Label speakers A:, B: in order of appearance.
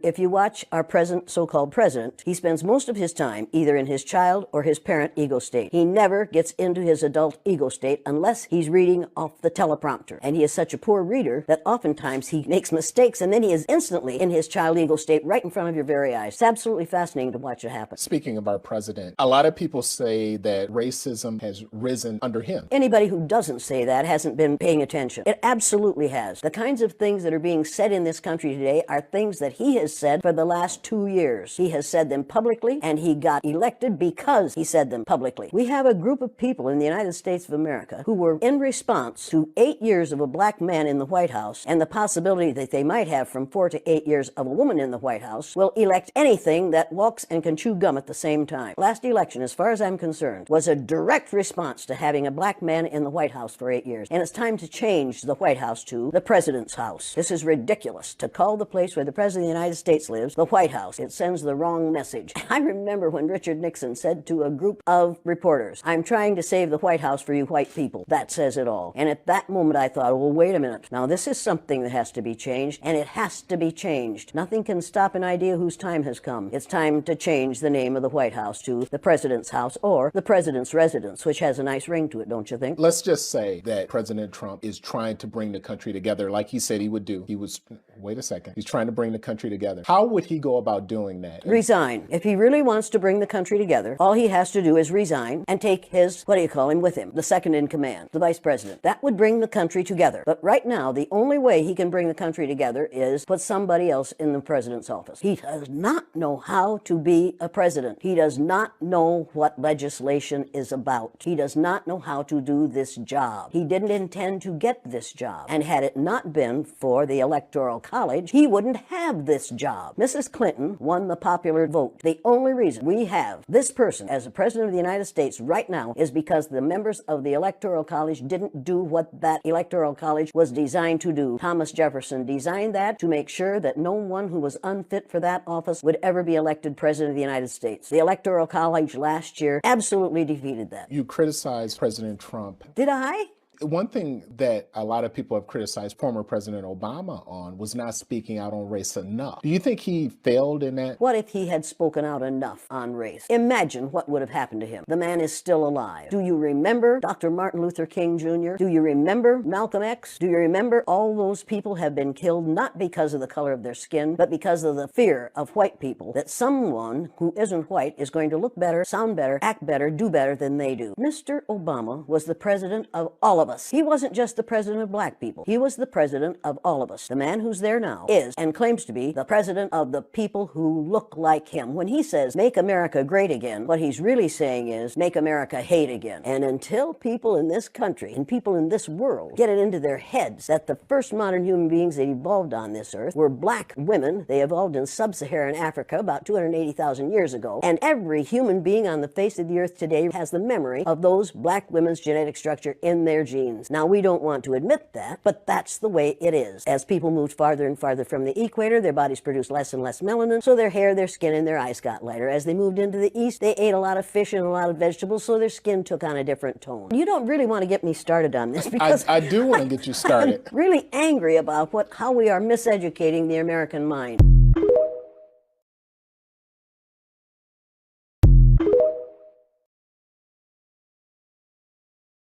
A: If you watch our present so-called president, he spends most of his time either in his child or his parent ego state. He never gets into his adult ego state unless he's reading off the teleprompter. And he is such a poor reader that oftentimes he makes mistakes and then he is instantly in his child ego state right in front of your very eyes. It's absolutely fascinating to watch it happen.
B: Speaking of our president, a lot of people say that racism has risen under him.
A: Anybody who doesn't say that hasn't been paying attention. It absolutely has. The kinds of things that are being said in this country today are things that he has said for the last 2 years. He has said them publicly, and he got elected because he said them publicly. We have a group of people in the United States of America who were in response to 8 years of a black man in the White House and the possibility that they might have from 4 to 8 years of a woman in the White House will elect anything that walks and can chew gum at the same time. Last election, as far as I'm concerned, was a direct response to having a black man in the White House for 8 years. And it's time to change the White House to the President's house. This is ridiculous. To call the place where the President of the United States lives the White House, it sends the wrong message. I remember when Richard Nixon said to a group of reporters, "I'm trying to save the White House for you white people." That says it all. And at that moment I thought, well, wait a minute. Now this is something that has to be changed, and it has to be changed. Nothing can stop an idea whose time has come. It's time to change the name of the White House to the President's house or the President's residence, which has a nice ring to it, don't you think?
B: Let's just say that President Trump is trying to bring the country together like he said he would do. Wait a second. He's trying to bring the country together. How would he go about doing that?
A: Resign. If he really wants to bring the country together, all he has to do is resign and take his, with him, the second in command, the vice president. That would bring the country together. But right now, the only way he can bring the country together is put somebody else in the president's office. He does not know how to be a president. He does not know what legislation is about. He does not know how to do this job. He didn't intend to get this job. And had it not been for the Electoral College, he wouldn't have this job. Mrs. Clinton won the popular vote. The only reason we have this person as the President of the United States right now is because the members of the Electoral College didn't do what that Electoral College was designed to do. Thomas Jefferson designed that to make sure that no one who was unfit for that office would ever be elected President of the United States. The Electoral College last year absolutely defeated that.
B: You criticized President Trump.
A: Did I?
B: One thing that a lot of people have criticized former President Obama on was not speaking out on race enough. Do you think he failed in that?
A: What if he had spoken out enough on race? Imagine what would have happened to him. The man is still alive. Do you remember Dr. Martin Luther King Jr.? Do you remember Malcolm X? Do you remember all those people have been killed not because of the color of their skin, but because of the fear of white people that someone who isn't white is going to look better, sound better, act better, do better than they do? Mr. Obama was the president of all of us. He wasn't just the president of black people. He was the president of all of us. The man who's there now is and claims to be the president of the people who look like him. When he says, "Make America great again," what he's really saying is, "Make America hate again." And until people in this country and people in this world get it into their heads that the first modern human beings that evolved on this earth were black women, they evolved in sub-Saharan Africa about 280,000 years ago, and every human being on the face of the earth today has the memory of those black women's genetic structure in their genes. Now, we don't want to admit that, but that's the way it is. As people moved farther and farther from the equator, their bodies produced less and less melanin, so their hair, their skin, and their eyes got lighter. As they moved into the east, they ate a lot of fish and a lot of vegetables, so their skin took on a different tone. You don't really want to get me started on this because
B: I do want to get you started.
A: I'm really angry about how we are miseducating the American mind.